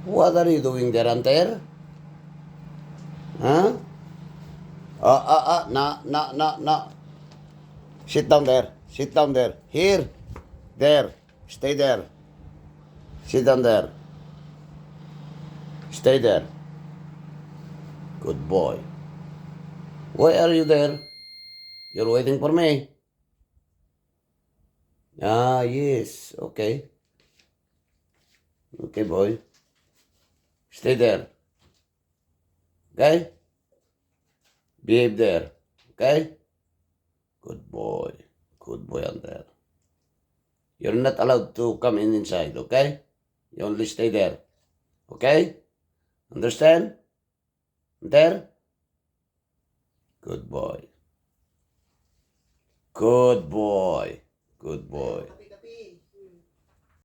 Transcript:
What are you doing there, Anter? Huh? No. Sit down there. Sit down there. Here. There. Stay there. Sit down there. Stay there. Good boy. Why are you there? You're waiting for me. Ah, yes. Okay. Okay, boy. Stay there. Okay? Behave there. Okay? Good boy. Good boy, Anter. You're not allowed to come in inside, okay? You only stay there. Okay? Understand? There? Good boy. Good boy. Good boy.